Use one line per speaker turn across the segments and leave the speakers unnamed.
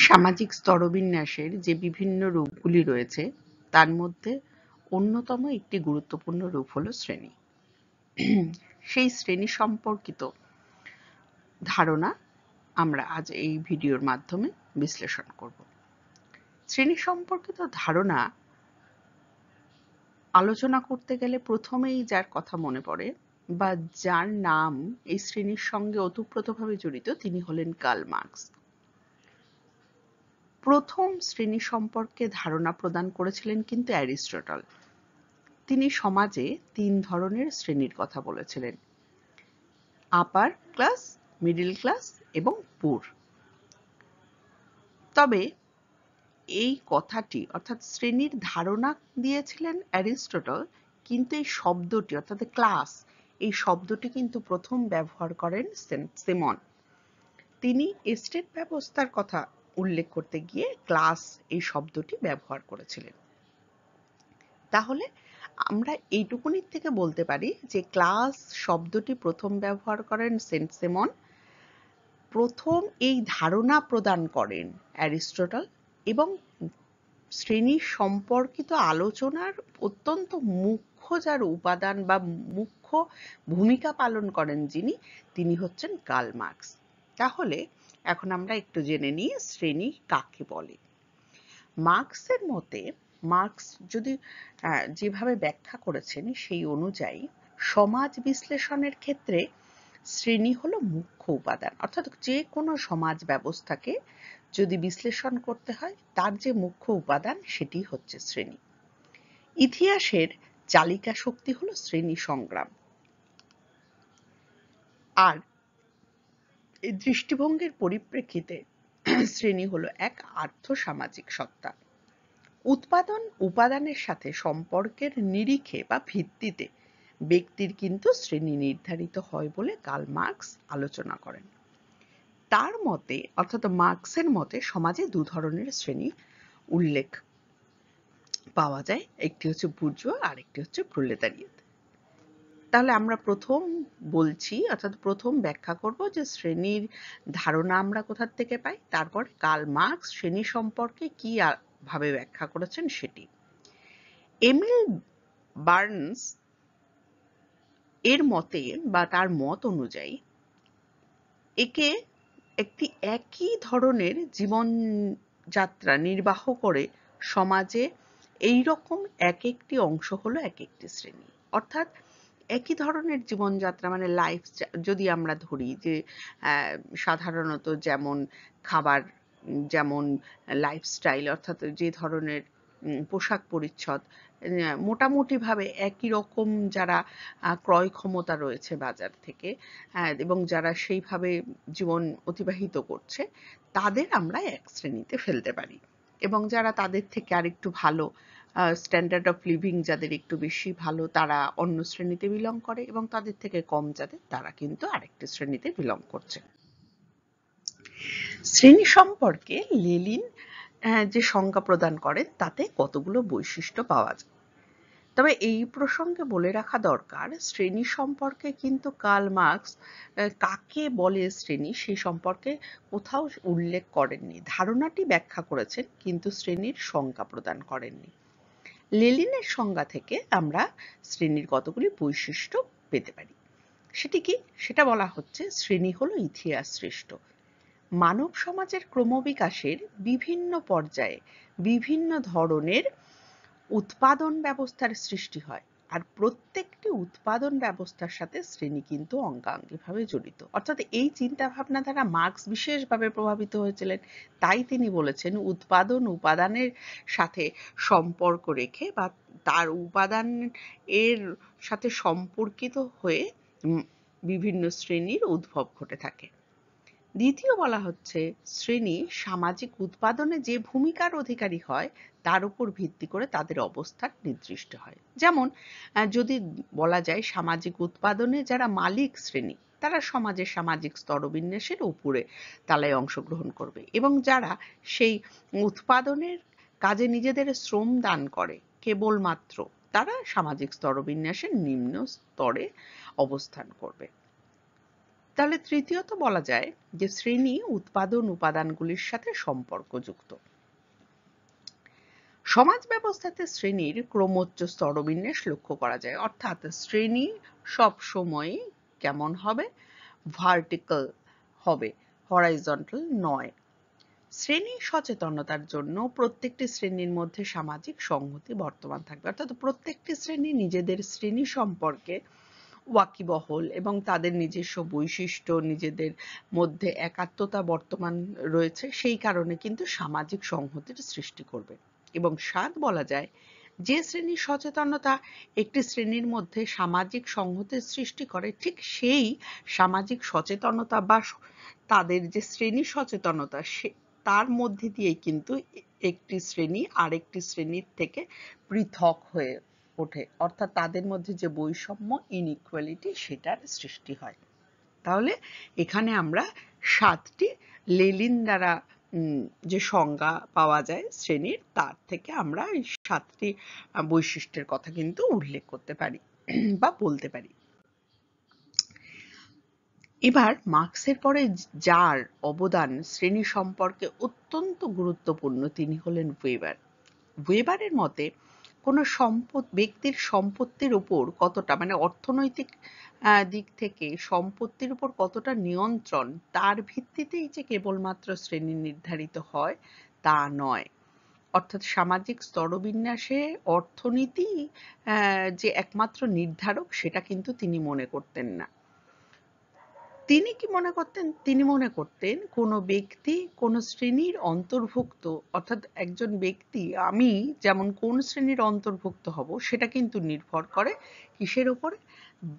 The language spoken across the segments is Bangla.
সামাজিক স্তরবিন্যাসের যে বিভিন্ন রূপগুলি রয়েছে তার মধ্যে অন্যতম একটি গুরুত্বপূর্ণ রূপ হলো শ্রেণী। সেই শ্রেণী সম্পর্কিত ধারণা আমরা আজ এই ভিডিওর মাধ্যমে বিশ্লেষণ করব। শ্রেণী সম্পর্কিত ধারণা আলোচনা করতে গেলে প্রথমেই যার কথা মনে পড়ে বা যার নাম এই শ্রেণীর সঙ্গে ওতপ্রোতভাবে জড়িত তিনি হলেন কার্ল মার্কস। প্রথম শ্রেণী সম্পর্কে ধারণা প্রদান করেছিলেন কিন্তু অ্যারিস্টটল। তিনি সমাজে ৩ ধরনের শ্রেণীর কথা বলেছিলেন: আপার ক্লাস, মিডল ক্লাস এবং পুর। তবে এই কথাটি অর্থাৎ শ্রেণীর ধারণা দিয়েছিলেন অ্যারিস্টটল, কিন্তু এই শব্দটি অর্থাৎ ক্লাস এই শব্দটি কিন্তু প্রথম ব্যবহার করেন সেন্ট সিমন। তিনি এস্টেট ব্যবস্থার কথা উল্লেখ করতে গিয়ে ক্লাস এই শব্দটি ব্যবহার করেছিলেন। তাহলে আমরা এইটুকুনির থেকে বলতে পারি যে ক্লাস শব্দটি প্রথম ব্যবহার করেন সেন্ট সিমন, প্রথম এই ধারণা প্রদান করেন অ্যারিস্টটল, এবং শ্রেণী সম্পর্কিত আলোচনার অত্যন্ত মুখ্য যার উপাদান বা মুখ্য ভূমিকা পালন করেন যিনি, তিনি হচ্ছেন কার্ল মার্কস। তাহলে এখন আমরা একটু জেনে নিই শ্রেণী কাকে বলে। মার্কসের মতে, মার্কস যদি যেভাবে ব্যাখ্যা করেছেন সেই অনুযায়ী সমাজ বিশ্লেষণের ক্ষেত্রে শ্রেণী হলো মুখ্য উপাদান, অর্থাৎ যে কোনো সমাজ ব্যবস্থাকে যদি বিশ্লেষণ করতে হয় তার যে মুখ্য উপাদান সেটি হচ্ছে শ্রেণী। ইতিহাসের চালিকা শক্তি হলো শ্রেণী সংগ্রাম। আর এই দৃষ্টিভঙ্গির পরিপ্রেক্ষিতে শ্রেণী হলো এক আর্থ-সামাজিক সত্তা। উৎপাদন উপাদানের সাথে সম্পর্কের নিরিখে বা ভিত্তিতে ব্যক্তির কিন্তু শ্রেণী নির্ধারিত হয় বলে কার্ল মার্কস আলোচনা করেন। তার মতে অর্থাৎ মার্কসের মতে সমাজে 2 ধরনের শ্রেণী উল্লেখ পাওয়া যায়, একটি হচ্ছে বুর্জোয়া আর একটি হচ্ছে প্রোলেতারিয়েত। তাহলে আমরা প্রথম বলছি অর্থাৎ প্রথম ব্যাখ্যা করব যে শ্রেণীর ধারণা আমরা কোথা থেকে পাই, তারপরে কার্ল মার্কস শ্রেণী সম্পর্কে কি ভাবে ব্যাখ্যা করেছেন সেটি। এমিল বার্নস এর মতে বা তার মত অনুযায়ী একে একই ধরনের জীবনযাত্রা নির্বাহ করে সমাজে এই রকম এক একটি অংশ হলো এক একটি শ্রেণী। অর্থাৎ একই ধরনের জীবনযাত্রা মানে লাইফ যদি আমরা ধরি যে সাধারণত যেমন খাবার, যেমন লাইফস্টাইল অর্থাৎ যে ধরনের পোশাক পরিচ্ছদ, মোটামুটিভাবে একই রকম যারা ক্রয় ক্ষমতা রয়েছে বাজার থেকে এবং যারা সেইভাবে জীবন অতিবাহিত করছে তাদের আমরা এক শ্রেণীতে ফেলতে পারি, এবং যারা তাদের থেকে আরেকটু ভালো স্ট্যান্ডার্ড অফ লিভিং যাদের একটু বেশি ভালো তারা অন্য শ্রেণীতে বিলং করে, এবং তাদের থেকে কম যাদের তারা কিন্তু আরেকটি শ্রেণীতে বিলং করছে। শ্রেণী সম্পর্কে লেনিন যে সংজ্ঞা প্রদান করেন তাতে কতগুলো বৈশিষ্ট্য পাওয়া যায়। তবে এই প্রসঙ্গে বলে রাখা দরকার শ্রেণী সম্পর্কে কিন্তু কার্ল মার্কস কাকে বলে শ্রেণী সেই সম্পর্কে কোথাও উল্লেখ করেননি। ধারণাটি ব্যাখ্যা করেছেন কিন্তু শ্রেণীর সংজ্ঞা প্রদান করেননি। লেনিনের সংজ্ঞা থেকে আমরা শ্রেণীর কতগুলি বৈশিষ্ট্য পেতে পারি। সেটি কি? সেটা বলা হচ্ছে শ্রেণী হলো ইতিহাস সৃষ্ট। মানব সমাজের ক্রমবিকাশের বিভিন্ন পর্যায়ে বিভিন্ন ধরনের উৎপাদন ব্যবস্থার সৃষ্টি হয়, আর প্রত্যেকটি উৎপাদন ব্যবস্থার সাথে শ্রেণী কিন্তু অঙ্গাঙ্গিভাবে জড়িত। অর্থাৎ এই চিন্তা ভাবনা দ্বারা মার্কস বিশেষভাবে প্রভাবিত হয়েছিলেন, তাই তিনি বলেছেন উৎপাদন উপাদানের সাথে সম্পর্ক রেখে বা তার উপাদান এর সাথে সম্পর্কিত হয়ে বিভিন্ন শ্রেণীর উদ্ভব ঘটে থাকে। দ্বিতীয় বলা হচ্ছে শ্রেণী সামাজিক উৎপাদনে যে ভূমিকার অধিকারী হয় তার উপর ভিত্তি করে তাদের অবস্থান নির্দিষ্ট হয়। যেমন যদি বলা যায় সামাজিক উৎপাদনে যারা মালিক শ্রেণী তারা সমাজের সামাজিক স্তরবিন্যাসের উপরে তালায় অংশগ্রহণ করবে, এবং যারা সেই উৎপাদনের কাজে নিজেদের শ্রম দান করে কেবলমাত্র তারা সামাজিক স্তরবিন্যাসের নিম্ন স্তরে অবস্থান করবে। তাহলে তৃতীয়ত বলা যায় যে শ্রেণী উৎপাদন উপাদানগুলির সাথে সম্পর্কযুক্ত। সমাজ ব্যবস্থাতে শ্রেণীর ক্রমোচ্চ স্তরবিন্যাস লক্ষ্য করা যায়, অর্থাৎ শ্রেণী সবসময় কেমন হবে? ভার্টিক্যাল হবে, হরাইজন্টাল নয়। শ্রেণী সচেতনতার জন্য প্রত্যেকটি শ্রেণীর মধ্যে সামাজিক সংহতি বর্তমান থাকবে, অর্থাৎ প্রত্যেকটি শ্রেণী নিজেদের শ্রেণী সম্পর্কে ওয়াকিবহল এবং তাদের নিজস্ব বৈশিষ্ট্য, নিজেদের মধ্যে একাত্মতা বর্তমান রয়েছে, সেই কারণে কিন্তু সামাজিক সংহতির সৃষ্টি করবে। এবং ৭ বলা যায় যে শ্রেণীর সচেতনতা একটি শ্রেণীর মধ্যে সামাজিক সংহতির সৃষ্টি করে, ঠিক সেই সামাজিক সচেতনতা বা তাদের যে শ্রেণী সচেতনতা তার মধ্যে দিয়েই কিন্তু একটি শ্রেণী আরেকটি শ্রেণীর থেকে পৃথক হয়ে ওঠে, অর্থাৎ তাদের মধ্যে যে বৈষম্য, ইনইকুয়ালিটি, সেটার সৃষ্টি হয়। তাহলে এখানে আমরা ৭টি লেলিন দ্বারা যে সংজ্ঞা পাওয়া যায় শ্রেণীর, তার থেকে আমরা এই ৭টি বৈশিষ্ট্যের কথা কিন্তু উল্লেখ করতে পারি বা বলতে পারি। এবার মার্কসের পরে যার অবদান শ্রেণী সম্পর্কে অত্যন্ত গুরুত্বপূর্ণ, তিনি হলেন ওয়েবার। ওয়েবারের মতে কোনো ব্যক্তির সম্পত্তির উপর কতটা, মানে অর্থনৈতিক দিক থেকে সম্পত্তির উপর কতটা নিয়ন্ত্রণ, তার ভিত্তিতেই যে কেবলমাত্র শ্রেণী নির্ধারিত হয় তা নয়। অর্থাৎ সামাজিক স্তরবিন্যাসে অর্থনীতি যে একমাত্র নির্ধারক, সেটা কিন্তু তিনি মনে করতেন না। তিনি কি মনে করতেন? তিনি মনে করতেন কোনো ব্যক্তি কোন শ্রেণীর অন্তর্ভুক্ত, অর্থাৎ একজন ব্যক্তি, আমি যেমন কোন শ্রেণীর অন্তর্ভুক্ত হব সেটা কিন্তু নির্ভর করে কিসের উপরে?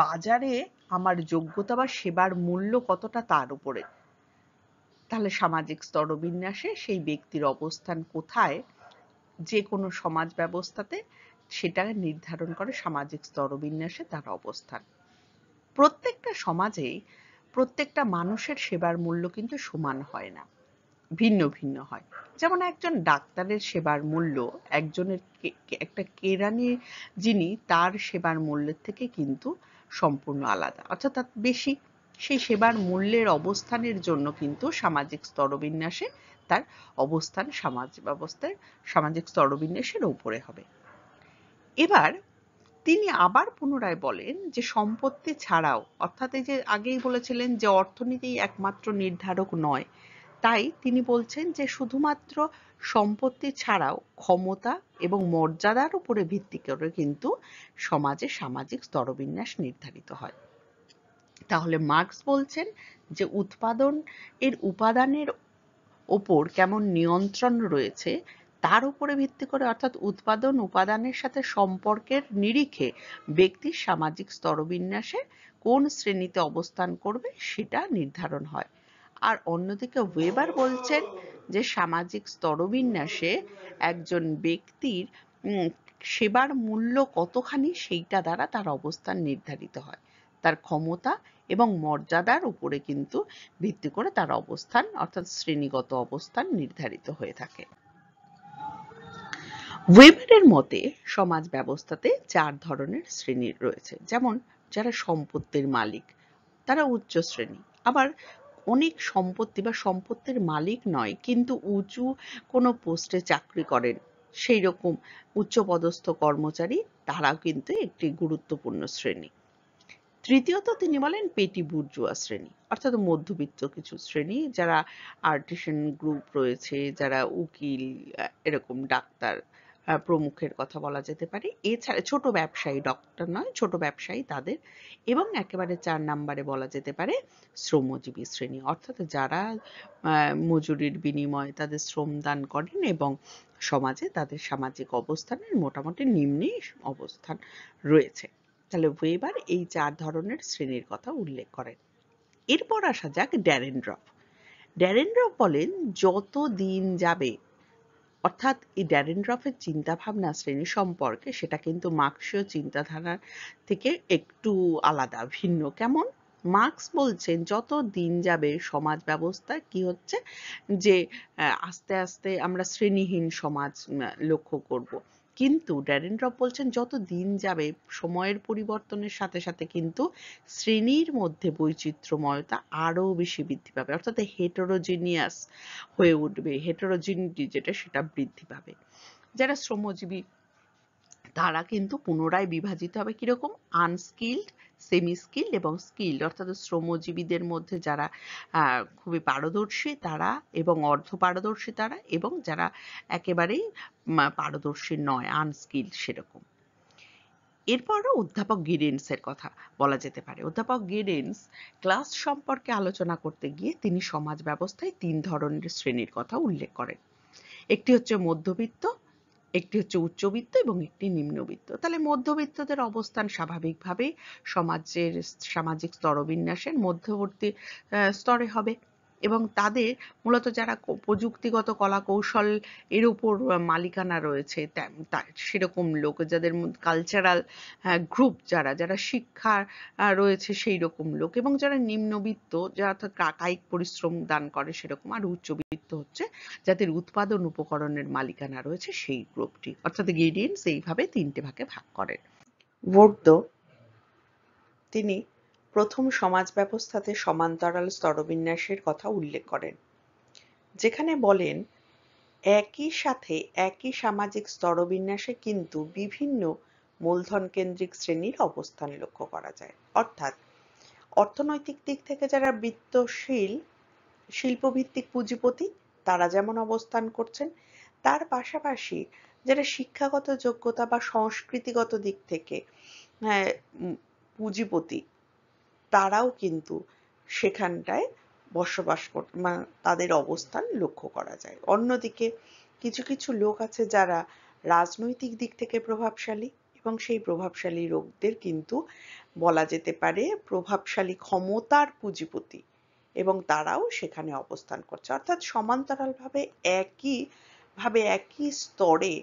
বাজারে আমার যোগ্যতা বা সেবার মূল্য কতটা, তার উপরে। তাহলে সামাজিক স্তরবিন্যাসে সেই ব্যক্তির অবস্থান কোথায়, যে কোনো সমাজ ব্যবস্থাতে সেটা নির্ধারণ করে সামাজিক স্তরবিন্যাসে তার অবস্থান। প্রত্যেকটা সমাজে প্রত্যেকটা মানুষের সেবার মূল্য কিন্তু সমান হয় না, ভিন্ন ভিন্ন হয়। যেমন একজন ডাক্তারের সেবার মূল্য একজনের একটা কেরানি যিনি, তার সেবার মূল্যের থেকে কিন্তু সম্পূর্ণ আলাদা, অর্থাৎ তার বেশি। সেই সেবার মূল্যের অবস্থানের জন্য কিন্তু সামাজিক স্তরবিন্যাসে তার অবস্থান সমাজ ব্যবস্থায় সামাজিক স্তরবিন্যাসের উপরে হবে। এবার তিনি আবার পুনরায় বলেন যে সম্পত্তি ছাড়াও, অর্থাৎ এই যে আগেই বলেছিলেন যে অর্থনীতি একমাত্র নির্ধারক নয়, তাই তিনি বলছেন যে শুধুমাত্র সম্পত্তি ছাড়াও ক্ষমতা এবং মর্যাদার উপরে ভিত্তি করে কিন্তু সমাজে সামাজিক স্তরবিন্যাস নির্ধারিত হয়। তাহলে মার্কস বলছেন যে উৎপাদন এর উপাদানের ওপর কেমন নিয়ন্ত্রণ রয়েছে তার উপরে ভিত্তি করে, অর্থাৎ উৎপাদন উপাদানের সাথে সম্পর্কের নিরিখে ব্যক্তির সামাজিক স্তরবিন্যাসে কোন শ্রেণীতে অবস্থান করবে সেটা নির্ধারণ হয়। আর অন্যদিকে ওয়েবার বলছেন যে সামাজিক স্তরবিন্যাসে একজন ব্যক্তির সেবার মূল্য কতখানি, সেইটা দ্বারা তার অবস্থান নির্ধারিত হয়। তার ক্ষমতা এবং মর্যাদার উপরে কিন্তু ভিত্তি করে তার অবস্থান, অর্থাৎ শ্রেণীগত অবস্থান নির্ধারিত হয়ে থাকে। ওয়েবারের মতে সমাজ ব্যবস্থাতে 4 ধরনের শ্রেণী রয়েছে। যেমন যারা সম্পত্তির মালিক, তারা উচ্চ শ্রেণী। আবার অনেক সম্পত্তি বা সম্পত্তির মালিক নয় কিন্তু উঁচু কোনো পোস্টে চাকরি করেন, সেই রকম উচ্চপদস্থ কর্মচারী, তারাও কিন্তু একটি গুরুত্বপূর্ণ শ্রেণী। তৃতীয়ত তিনি বলেন পেটি বুর্জুয়া শ্রেণী, অর্থাৎ মধ্যবিত্ত কিছু শ্রেণী, যারা আর্টিসান গ্রুপ রয়েছে, যারা উকিল, এরকম ডাক্তার প্রমুখের কথা বলা যেতে পারে। এছাড়া ছোট ব্যবসায়ী, ডক্টর নয়, ছোট ব্যবসায়ী তাদের। এবং একেবারে 4 নম্বরে বলা যেতে পারে শ্রমজীবী শ্রেণী, অর্থাৎ যারা মজুরির বিনিময়ে তাদের শ্রম দান করেন এবং সমাজে তাদের সামাজিক অবস্থানের মোটামুটি নিম্নে অবস্থান রয়েছে। তাহলে ওয়েবার এই 4 ধরনের শ্রেণীর কথা উল্লেখ করেন। এরপর আসা যাক ড্যারেনড্রফ। ড্যারেনড্রফ বলেন যত দিন যাবে, অর্থাৎ এই ড্যারেনড্রফের চিন্তাভাবনা শ্রেণী সম্পর্কে, সেটা কিন্তু মার্ক্সীয় চিন্তাধারা থেকে একটু আলাদা, ভিন্ন। কেমন? মার্কস বলছেন যত দিন যাবে সমাজ ব্যবস্থা কি হচ্ছে, যে আস্তে আস্তে আমরা শ্রেণীহীন সমাজ লক্ষ্য করব। কিন্তু ড্যারেনরফ বলছেন যত দিন যাবে সময়ের পরিবর্তনের সাথে সাথে কিন্তু শ্রেণীর মধ্যে বৈচিত্র্যময়তা আরও বেশি বৃদ্ধি পাবে, অর্থাৎ হেটেরোজিনিয়াস হয়ে উঠবে, হেটেরোজিনিটি যেটা সেটা বৃদ্ধি পাবে। যারা শ্রমজীবী তারা কিন্তু পুনরায় বিভাজিত হবে কিরকম, আনস্কিল্ড, সেমি স্কিল্ড এবং স্কিল্ড, অর্থাৎ শ্রমজীবীদের মধ্যে যারা খুবই পারদর্শী তারা এবং অর্ধ পারদর্শী তারা, এবং যারা একেবারেই পারদর্শী নয়, আনস্কিল্ড সেরকম। এরপরও অধ্যাপক গিডেন্সের কথা বলা যেতে পারে। অধ্যাপক গিডেন্স ক্লাস সম্পর্কে আলোচনা করতে গিয়ে তিনি সমাজ ব্যবস্থায় 3 ধরনের শ্রেণীর কথা উল্লেখ করেন। একটি হচ্ছে মধ্যবিত্ত, একটি হচ্ছে উচ্চবিত্ত এবং একটি নিম্নবিত্ত। তাহলে মধ্যবিত্তদের অবস্থান স্বাভাবিকভাবেই সমাজের সামাজিক স্তরবিন্যাসের মধ্যবর্তী স্তরে হবে, এবং তাদের মূলত যারা প্রযুক্তিগত কলা কৌশল এর উপর মালিকানা রয়েছে সেরকম লোক, যাদের কালচারাল গ্রুপ যারা যারা শিক্ষা রয়েছে সেই রকম লোক, এবং যারা নিম্নবিত্ত যারা কায়িক পরিশ্রম দান করে সেরকম, আর উচ্চবিত্ত হচ্ছে যাদের উৎপাদন উপকরণের মালিকানা রয়েছে সেই গ্রুপটি। অর্থাৎ গিডেন্স এইভাবে 3টে ভাগে ভাগ করেন। ভোর্দো তিনি প্রথম সমাজ ব্যবস্থাতে সমান্তরাল স্তরবিন্যাসের কথা উল্লেখ করেন, যেখানে বলেন একই সাথে একই সামাজিক স্তরবিন্যাসে কিন্তু বিভিন্ন মূলধন কেন্দ্রিক শ্রেণীর অবস্থান লক্ষ্য করা যায়। অর্থাৎ অর্থনৈতিক দিক থেকে যারা বিত্তশীল শিল্পভিত্তিক পুঁজিপতি তারা যেমন অবস্থান করছেন, তার পাশাপাশি যারা শিক্ষাগত যোগ্যতা বা সংস্কৃতিগত দিক থেকে পুঁজিপতি তারাও কিন্তু সেখানটায় বসবাস তাদের অবস্থান লক্ষ্য করা যায়। অন্যদিকে কিছু কিছু লোক আছে যারা রাজনৈতিক দিক থেকে প্রভাবশালী, এবং সেই প্রভাবশালী লোকদের কিন্তু বলা যেতে পারে প্রভাবশালী ক্ষমতার পুঁজিপতি, এবং তারাও সেখানে অবস্থান করছে। অর্থাৎ সমান্তরালভাবে একই স্তরে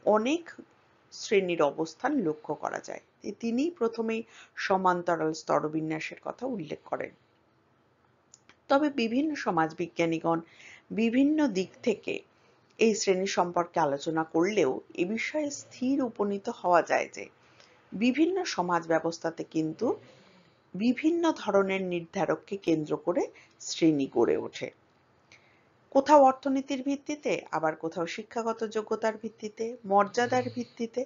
অনেক শ্রেণীর অবস্থান লক্ষ্য করা যায়। তিনি প্রথমেই সমান্তরাল স্তরবিন্যাসের কথা উল্লেখ করেন। তবে বিভিন্ন সমাজবিজ্ঞানীগণ বিভিন্ন দিক থেকে এই শ্রেণী সম্পর্কে আলোচনা করলেও এ বিষয়ে স্থির উপনীত হওয়া যায় যে বিভিন্ন সমাজ ব্যবস্থাতে কিন্তু বিভিন্ন ধরনের নির্ধারককে কেন্দ্র করে শ্রেণী গড়ে ওঠে। কোথাও অর্থনীতির ভিত্তিতে, আবার কোথাও শিক্ষাগত যোগ্যতার ভিত্তিতে, মর্যাদার ভিত্তিতে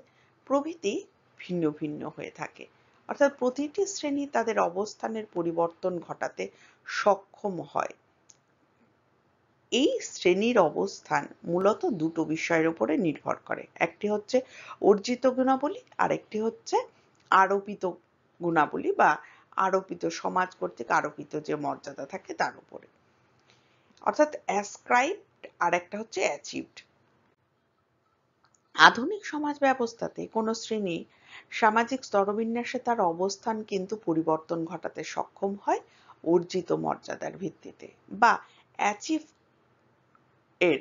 প্রভৃতি ভিন্ন ভিন্ন হয়ে থাকে। অর্থাৎ প্রতিটি শ্রেণী তাদের অবস্থানের পরিবর্তন ঘটাতে সক্ষম হয়। এই শ্রেণীর অবস্থান মূলত দুটো বিষয়ের উপরে নির্ভর করে, একটি হচ্ছে অর্জিত গুণাবলী, আর একটি হচ্ছে আরোপিত গুণাবলী বা আরোপিত সমাজ কর্তৃক আরোপিত যে মর্যাদা থাকে তার উপরে। অর্থাৎ অ্যাসক্রাইবড আর একটা হচ্ছে অ্যাচিভড। আধুনিক সমাজ ব্যবস্থাতে কোনো শ্রেণী সামাজিক স্তরবিন্যাসে তার অবস্থান কিন্তু পরিবর্তন ঘটাতে সক্ষম হয় অর্জিত মর্যাদার ভিত্তিতে বা অ্যাচিভ এর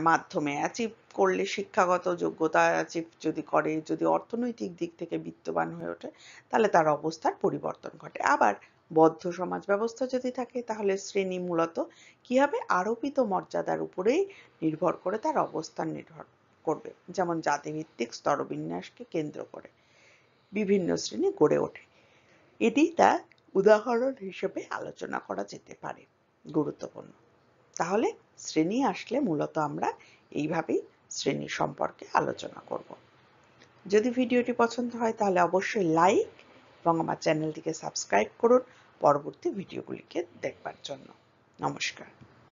মাধ্যমে। অ্যাচিভ করলে শিক্ষাগত যোগ্যতা অ্যাচিভ যদি করে, যদি অর্থনৈতিক দিক থেকে বিত্তবান হয়ে ওঠে, তাহলে তার অবস্থার পরিবর্তন ঘটে। আবার বদ্ধ সমাজ ব্যবস্থা যদি থাকে তাহলে শ্রেণী মূলত কি হবে, আরোপিত মর্যাদার উপরেই নির্ভর করে তার অবস্থান নির্ভর করবে। যেমন জাতিভিত্তিক স্তরবিন্যাসকে কেন্দ্র করে বিভিন্ন শ্রেণী গড়ে ওঠে। এটি তার উদাহরণ হিসেবে আলোচনা করা যেতে পারে, গুরুত্বপূর্ণ। তাহলে শ্রেণী আসলে মূলত আমরা এইভাবেই শ্রেণী সম্পর্কে আলোচনা করব। যদি ভিডিওটি পছন্দ হয় তাহলে অবশ্যই লাইক এবং আমার চ্যানেলটিকে সাবস্ক্রাইব করুন পরবর্তী ভিডিওগুলিকে দেখবার জন্য। নমস্কার।